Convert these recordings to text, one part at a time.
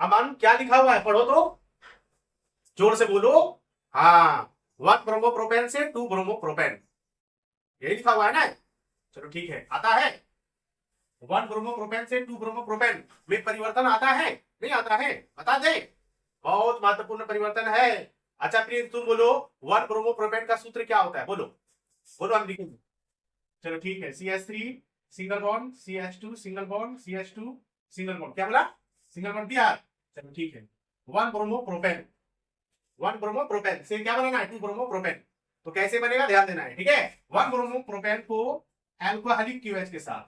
अमन क्या लिखा हुआ है, पढ़ो तो, जोर से बोलो। हाँ, 1 ब्रोमोप्रोपेन से 2 ब्रोमोप्रोपेन, यही लिखा हुआ है ना। चलो ठीक है, आता है। 1 ब्रोमोप्रोपेन से 2 ब्रोमोप्रोपेन में परिवर्तन आता है, नहीं आता है, बता दे। बहुत महत्वपूर्ण परिवर्तन है। अच्छा प्रिंस तुम बोलो, 1 ब्रोमोप्रोपेन का सूत्र क्या होता है, बोलो बोलो, हम लिखेंगे। चलो ठीक है, CH3 single bond, CH2 single bond, CH2 single bond, क्या बोला, सिंगल बॉन्ड दिया। चलो ठीक है, 1 ब्रोमोप्रोपेन, 1 ब्रोमोप्रोपेन से क्या बनाना है, 2 ब्रोमोप्रोपेन। तो कैसे बनेगा ध्यान देना है, ठीक है। 1 ब्रोमोप्रोपेन को एल्कोहलिक क्यूएच के साथ,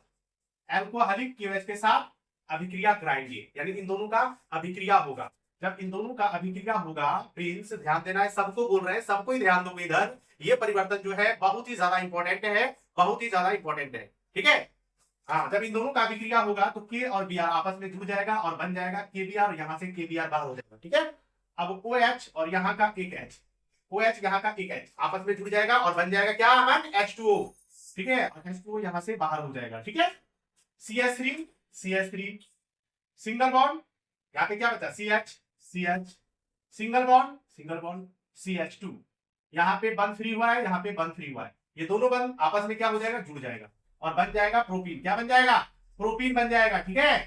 एल्कोहलिक क्यूएच के साथ अभिक्रिया कराएंगे, यानी इन दोनों का अभिक्रिया होगा। जब इन दोनों का अभिक्रिया होगा, प्रिंस ध्यान देना है, सबको बोल रहे हैं, सबको ही ध्यान दोगे इधर। ये परिवर्तन जो है बहुत ही ज्यादा इंपॉर्टेंट है, बहुत ही ज्यादा इंपॉर्टेंट है, ठीक है। हाँ, जब इन दोनों का अभिक्रिया होगा तो के और बी आर आपस में जुड़ जाएगा और बन जाएगा के बी आर, यहां से के बी आर बाहर हो जाएगा, ठीक है। अब ओ एच और यहाँ का एक एच, ओ एच यहाँ का एक एच आपस में जुड़ जाएगा और बन जाएगा क्या, अमन, H2O, ठीक है। और H2O यहां से बाहर हो जाएगा, ठीक है। CH3 CH3 सिंगल बॉन्ड, यहाँ पे क्या बचा, CH CH single bond CH2, यहाँ पे बंद फ्री हुआ है, यहाँ पे बंद फ्री हुआ है, ये दोनों बंद आपस में क्या हो जाएगा, जुड़ जाएगा और बन जाएगा प्रोपीन। क्या बन जाएगा, प्रोपीन बन जाएगा, ठीक है,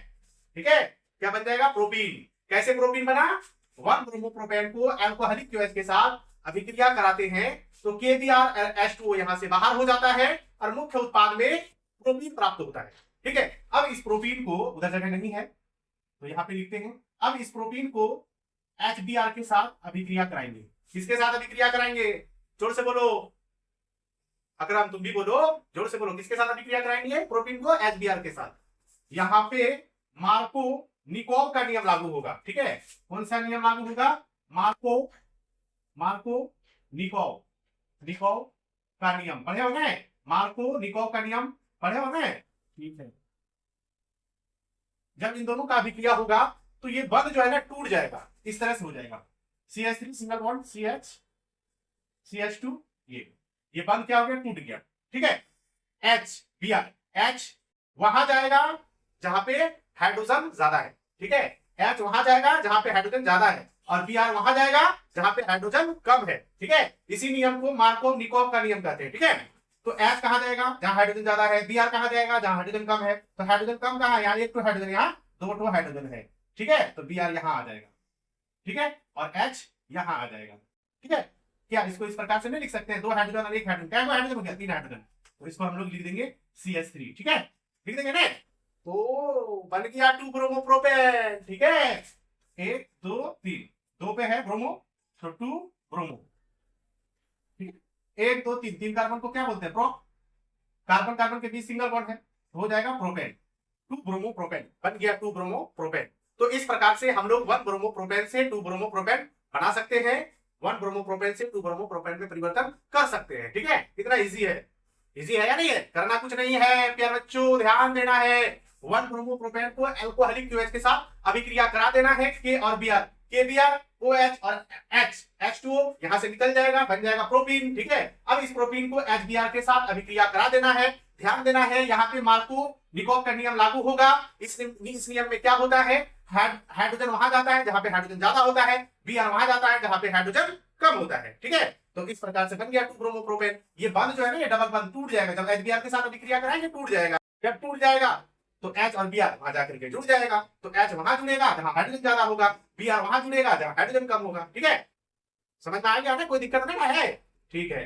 ठीक है। क्या बन जाएगा, प्रोपीन। कैसे प्रोपीन बना, 1 ब्रोमोप्रोपेन को अल्कोहलिक क्यूएच के साथ अभिक्रिया कराते हैं तो KBr यहां से बाहर हो जाता है और मुख्य उत्पाद में प्रोपीन प्राप्त होता है, ठीक है। अब इस प्रोपीन को, उधर जगह नहीं है तो यहां पे लिखते हैं, अब इस प्रोपीन को HBr के साथ अभिक्रिया कराएंगे। किसके साथ अभिक्रिया कराएंगे, जोर से बोलो, अकरम तुम भी बोलो, जोर से बोलो, किसके साथ अभिक्रिया कराएंगे, प्रोपीन को HBr के साथ। यहाँ पे मार्को निकोव का नियम लागू होगा, ठीक है। कौन सा नियम लागू होगा, मार्को निकोव का नियम, पढ़े हो गए, मार्को निकोव का नियम पढ़े हो गए, ठीक है। जब इन दोनों का अभिक्रिया होगा तो ये बंध जो है ना टूट जाएगा, इस तरह से हो जाएगा, CH3 सिंगल बॉन्ड CH2, ये बंध क्या हो गया, टूट गया, ठीक है। H वहां जाएगा जहां पे हाइड्रोजन ज्यादा है, ठीक है। H वहां जाएगा जहां पे हाइड्रोजन ज्यादा है और Br वहां जाएगा जहां पे हाइड्रोजन कम है, ठीक है। इसी नियम को मार्कोव निकोव का नियम कहते हैं, ठीक है। तो H कहां जाएगा, जहां हाइड्रोजन ज्यादा है, Br कहां जाएगा, जहां हाइड्रोजन कम है। तो हाइड्रोजन कम कहां है, यहाँ एक तो हाइड्रोजन, यहाँ दो तो हाइड्रोजन है, ठीक है। तो Br यहां आ जाएगा, ठीक है, और H यहां आ जाएगा, ठीक है। क्या इसको इस प्रकार से नहीं लिख सकते हैं, 2 हाइड्रोजन और 1 हाइड्रोजन, क्या हाइड्रोजन हो गया, 3 हाइड्रोजन, तो इसको हम लोग लिख देंगे CH3, ठीक है, लिख देंगे ना। तो बन गया 2 ब्रोमोप्रोपेन, ठीक है। 1 2 3, 2 पे है ब्रोमो तो 2 ब्रोमो, ठीक, 1 2 3, 3 कार्बन को क्या बोलते हैं, प्रो, कार्बन कार्बन के बीच सिंगल बॉन्ड है तो हो जाएगा प्रोपेन, 2 ब्रोमोप्रोपेन बन गया 2 ब्रोमोप्रोपेन। तो इस प्रकार से हम लोग 1 ब्रोमोप्रोपेन से 2 ब्रोमोप्रोपेन बना सकते हैं, 1 ब्रोमोप्रोपेन से 2 ब्रोमोप्रोपेन में परिवर्तन कर सकते हैं, ठीक है। कितना इजी है, इजी है या नहीं है, करना कुछ नहीं है प्यारे बच्चों, ध्यान देना है। 1 ब्रोमोप्रोपेन को अल्कोहलिक क्यूएच के साथ अभिक्रिया करा देना है, के और Br, KBr OH और H2O यहां से निकल जाएगा, बन जाएगा प्रोपीन, ठीक है। अब इस प्रोपीन को HBr के साथ अभिक्रिया करा देना है। ध्यान देना है, यहाँ पे मार्को निकोव का नियम लागू होगा। इस नियम में क्या होता है, हाइड्रोजन वहां जाता है जहां पे हाइड्रोजन ज्यादा होता है, Br वहां जाता है जहां पे हाइड्रोजन कम होता है, ठीक है। तो इस प्रकार से बन गया 2 ब्रोमोप्रोपेन। ये बंध जो है ना, ये डबल बंध टूट जाएगा, जब HBr के साथ अभिक्रिया कराएंगे टूट जाएगा। जब टूट जाएगा तो H और Br वहां जाकर के जुड़ जाएगा, तो H वहां जुड़ेगा जहां हाइड्रोजन ज्यादा होगा, Br वहां जुड़ेगा जहां हाइड्रोजन कम होगा, ठीक है। समझ में आ गया ना, कोई दिक्कत नहीं है, ठीक है।